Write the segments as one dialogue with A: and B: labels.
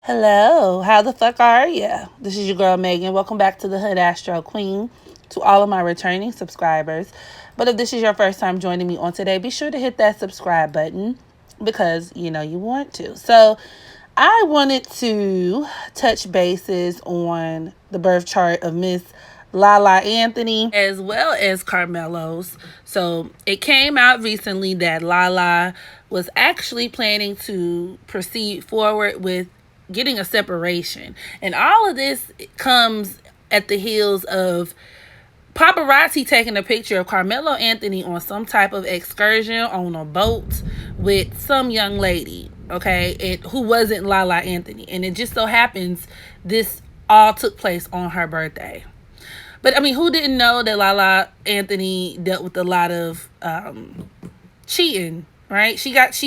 A: Hello, how the fuck are ya? This is your girl Megan. Welcome back to the Hood Astro Queen. To all of my returning subscribers. But if this is your first time joining me on today, be sure to hit that subscribe button because you know you want to. So I wanted to touch bases on the birth chart of Miss Lala Anthony as well as Carmelo's. So it came out recently that Lala was actually planning to proceed forward with getting a separation. And all of this comes at the heels of paparazzi taking a picture of Carmelo Anthony on some type of excursion on a boat with some young lady, okay, who wasn't Lala Anthony. And it just so happens this all took place on her birthday. But I mean, who didn't know that Lala Anthony dealt with a lot of cheating, right? She gets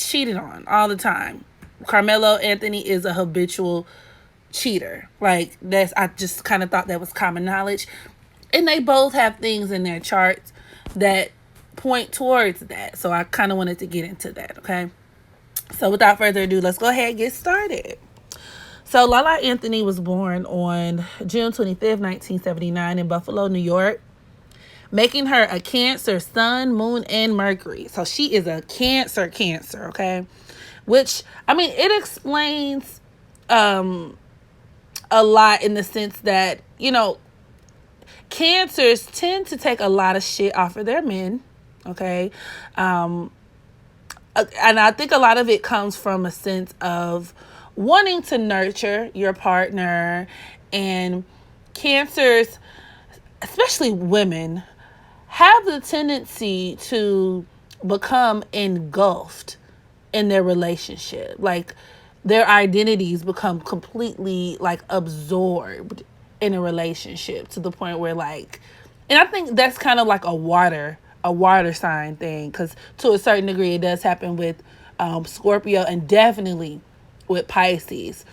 A: cheated on all the time. Carmelo Anthony is a habitual cheater. Like I just kind of thought that was common knowledge. And they both have things in their charts that point towards that. So I kind of wanted to get into that, okay? So without further ado, let's go ahead and get started. So Lala Anthony was born on June 25th, 1979 in Buffalo, New York, making her a Cancer Sun, Moon, and Mercury. So she is a Cancer, okay? Which, I mean, it explains a lot in the sense that, you know, Cancers tend to take a lot of shit off of their men, okay? And I think a lot of it comes from a sense of wanting to nurture your partner, and Cancers, especially women, have the tendency to become engulfed in their relationship. Like their identities become completely like absorbed in a relationship to the point where like, and I think that's kind of like a water sign thing, because to a certain degree it does happen with Scorpio and definitely with Pisces.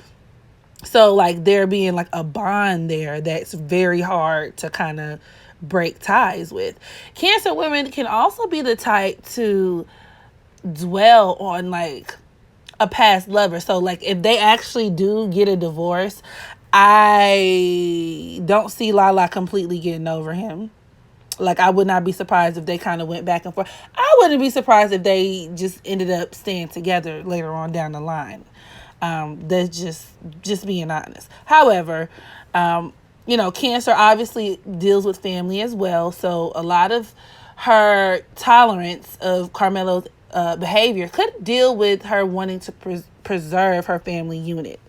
A: So like there being like a bond there that's very hard to kind of break ties with. Cancer women can also be the type to dwell on like a past lover. So like if they actually do get a divorce, I don't see Lala completely getting over him. Like I would not be surprised if they kind of went back and forth. I wouldn't be surprised if they just ended up staying together later on down the line. That's just being honest. However, you know, Cancer obviously deals with family as well. So a lot of her tolerance of Carmelo's behavior could deal with her wanting to preserve her family unit,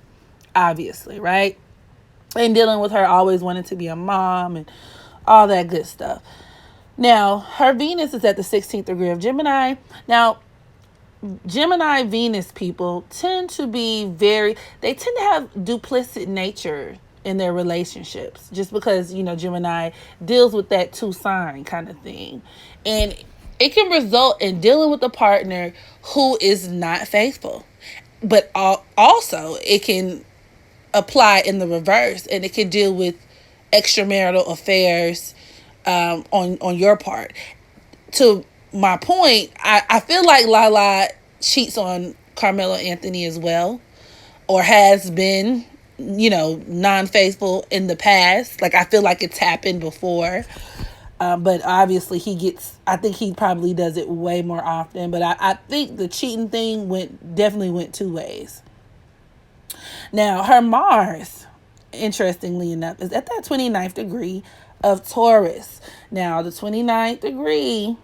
A: obviously, right? And dealing with her always wanting to be a mom and all that good stuff. Now, her Venus is at the 16th degree of Gemini. Now, Gemini Venus people tend to they tend to have duplicit nature in their relationships, just because, you know, Gemini deals with that two sign kind of thing. And it can result in dealing with a partner who is not faithful. But also it can apply in the reverse, and it can deal with extramarital affairs on your part. To my point, I feel like Lala cheats on Carmelo Anthony as well, or has been, you know, non-faithful in the past. Like I feel like it's happened before. But obviously I think he probably does it way more often. But I think the cheating thing definitely went two ways. Now, her Mars, interestingly enough, is at that 29th degree of Taurus. Now, the 29th degree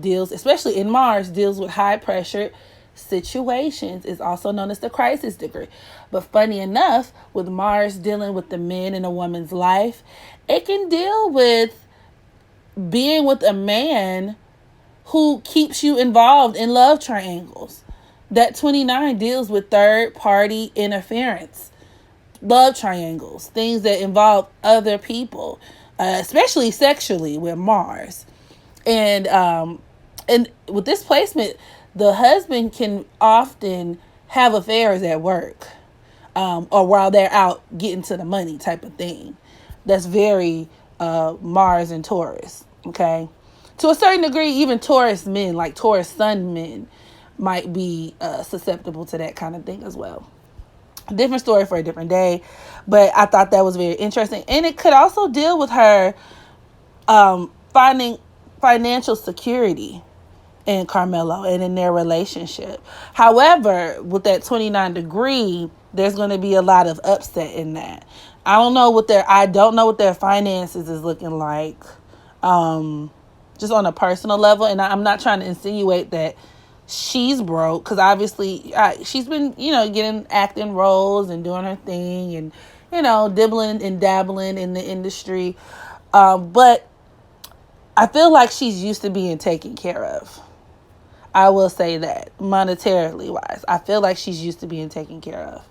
A: especially in Mars, deals with high pressure situations. It's also known as the crisis degree. But funny enough, with Mars dealing with the men in a woman's life, it can deal with being with a man who keeps you involved in love triangles. That 29 deals with third party interference, love triangles, things that involve other people, especially sexually with Mars. And with this placement, the husband can often have affairs at work, or while they're out getting to the money type of thing. That's very Mars and Taurus, okay? To a certain degree, even Taurus men, like Taurus sun men, might be susceptible to that kind of thing as well. Different story for a different day. But I thought that was very interesting. And it could also deal with her finding financial security in Carmelo and in their relationship. However, with that 29 degree, there's going to be a lot of upset in that. I don't know what their finances is looking like, just on a personal level. And I'm not trying to insinuate that she's broke, because obviously she's been, getting acting roles and doing her thing and, dibbling and dabbling in the industry. But I feel like she's used to being taken care of. I will say that, monetarily wise. I feel like she's used to being taken care of.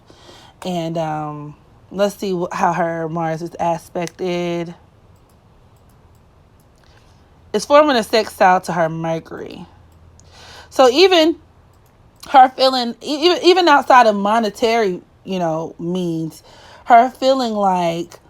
A: And let's see how her Mars is aspected. It's forming a sextile to her Mercury. So even her feeling, even outside of monetary, means, her feeling like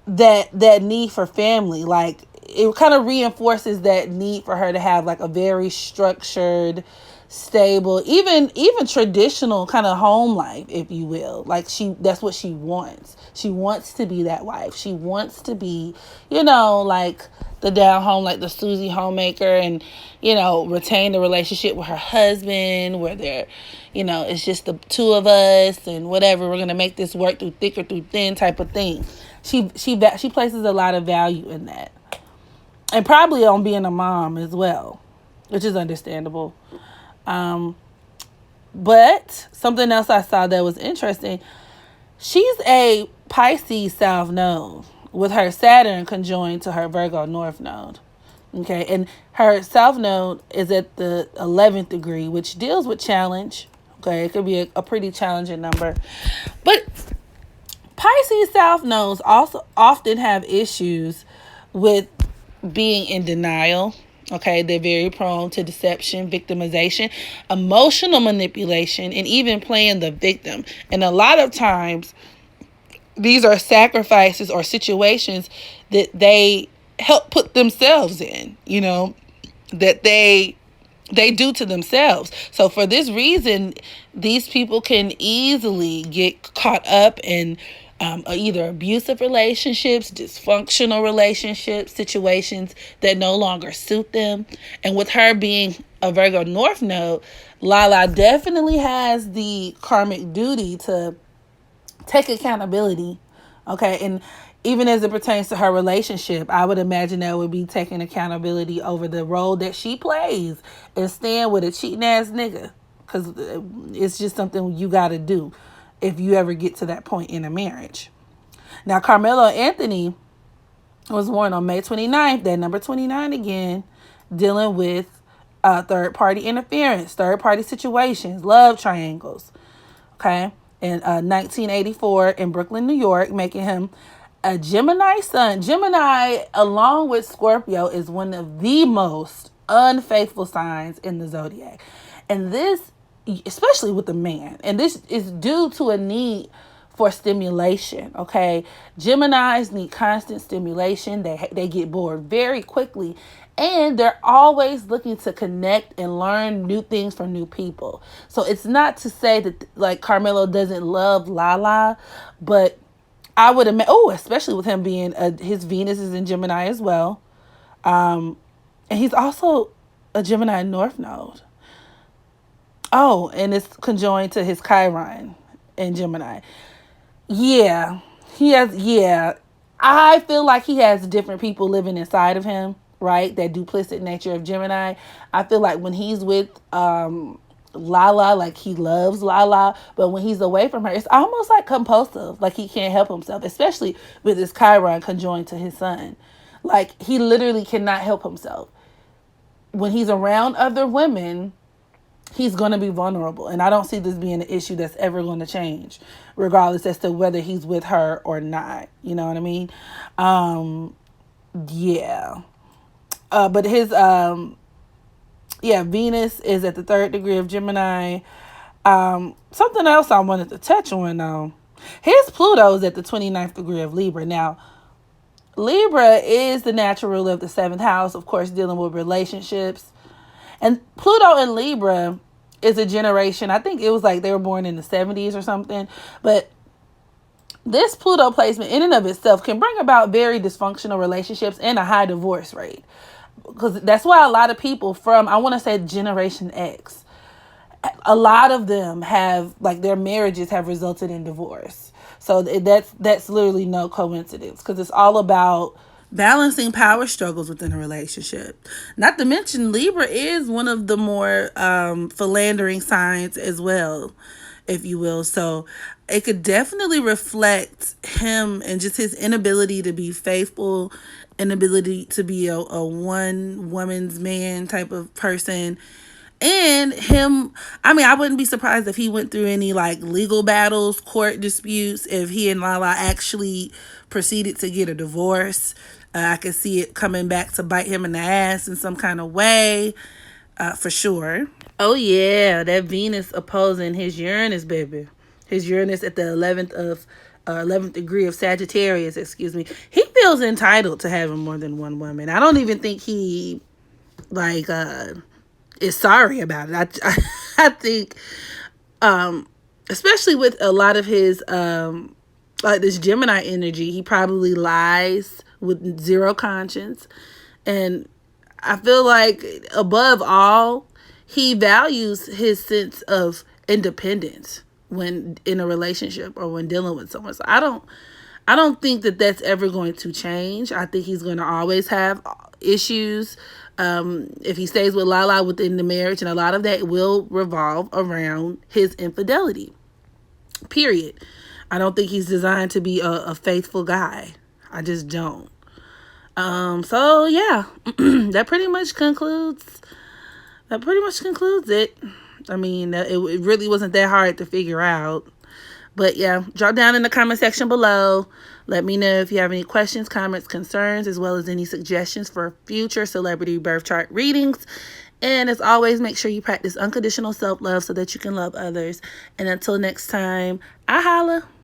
A: that need for family, like it kind of reinforces that need for her to have like a very structured, stable, even traditional kind of home life, if you will. Like that's what she wants. She wants to be that wife. She wants to be, like the down home, like the Susie homemaker, and, retain the relationship with her husband where they're, it's just the two of us and whatever. We're going to make this work through thick or through thin type of thing. She places a lot of value in that. And probably on being a mom as well, which is understandable. But something else I saw that was interesting, she's a Pisces South Node with her Saturn conjoined to her Virgo North Node. Okay, and her South Node is at the 11th degree, which deals with challenge. Okay, it could be a pretty challenging number. But Pisces South Nodes also often have issues with being in denial. Okay, they're very prone to deception, victimization, emotional manipulation, and even playing the victim. And a lot of times, these are sacrifices or situations that they help put themselves in, that they do to themselves. So for this reason, these people can easily get caught up in either abusive relationships, dysfunctional relationships, situations that no longer suit them. And with her being a Virgo North Node, Lala definitely has the karmic duty to take accountability. Okay, and even as it pertains to her relationship, I would imagine that would be taking accountability over the role that she plays and staying with a cheating ass nigga, because it's just something you got to do if you ever get to that point in a marriage. Now, Carmelo Anthony was born on May 29th, that number 29 again, dealing with third-party interference, third-party situations, love triangles, okay? In 1984 in Brooklyn, New York, making him a Gemini sun. Gemini, along with Scorpio, is one of the most unfaithful signs in the zodiac. And this, especially with the man, and this is due to a need for stimulation, okay? Geminis need constant stimulation. They get bored very quickly, and they're always looking to connect and learn new things from new people. So it's not to say that like Carmelo doesn't love Lala, but I would imagine, especially with him being his Venus is in Gemini as well, and he's also a Gemini North Node. Oh, and it's conjoined to his Chiron in Gemini. Yeah, I feel like he has different people living inside of him, right? That duplicit nature of Gemini. I feel like when he's with Lala, like he loves Lala, but when he's away from her, it's almost like compulsive, like he can't help himself, especially with his Chiron conjoined to his sun. Like he literally cannot help himself. When he's around other women, he's going to be vulnerable. And I don't see this being an issue that's ever going to change, regardless as to whether he's with her or not. You know what I mean? Yeah. But his, Venus is at the 3rd degree of Gemini. Something else I wanted to touch on, though. His Pluto is at the 29th degree of Libra. Now, Libra is the natural ruler of the 7th house, of course, dealing with relationships. And Pluto in Libra is a generation. I think it was like they were born in the 70s or something. But this Pluto placement in and of itself can bring about very dysfunctional relationships and a high divorce rate. Because that's why a lot of people from, I want to say, Generation X, a lot of them have, like, their marriages have resulted in divorce. So that's literally no coincidence, because it's all about balancing power struggles within a relationship. Not to mention, Libra is one of the more philandering signs as well, if you will. So it could definitely reflect him and just his inability to be faithful, inability to be a one woman's man type of person. And him, I mean, I wouldn't be surprised if he went through any like legal battles, court disputes, if he and Lala actually proceeded to get a divorce. I could see it coming back to bite him in the ass in some kind of way, for sure. Oh yeah, that Venus opposing his Uranus, baby. His Uranus at the 11th degree of Sagittarius, excuse me. He feels entitled to having more than one woman. I don't even think he like is sorry about it. I think especially with a lot of his like this Gemini energy, he probably lies with zero conscience. And I feel like above all, he values his sense of independence when in a relationship or when dealing with someone. So I don't think that that's ever going to change. I think he's going to always have issues if he stays with Lala within the marriage, and a lot of that will revolve around his infidelity. Period. I don't think he's designed to be a faithful guy. I just don't. So yeah, that pretty much concludes it. I mean, it really wasn't that hard to figure out. But yeah, drop down in the comment section below. Let me know if you have any questions, comments, concerns, as well as any suggestions for future celebrity birth chart readings. And as always, make sure you practice unconditional self-love so that you can love others. And until next time, I holla.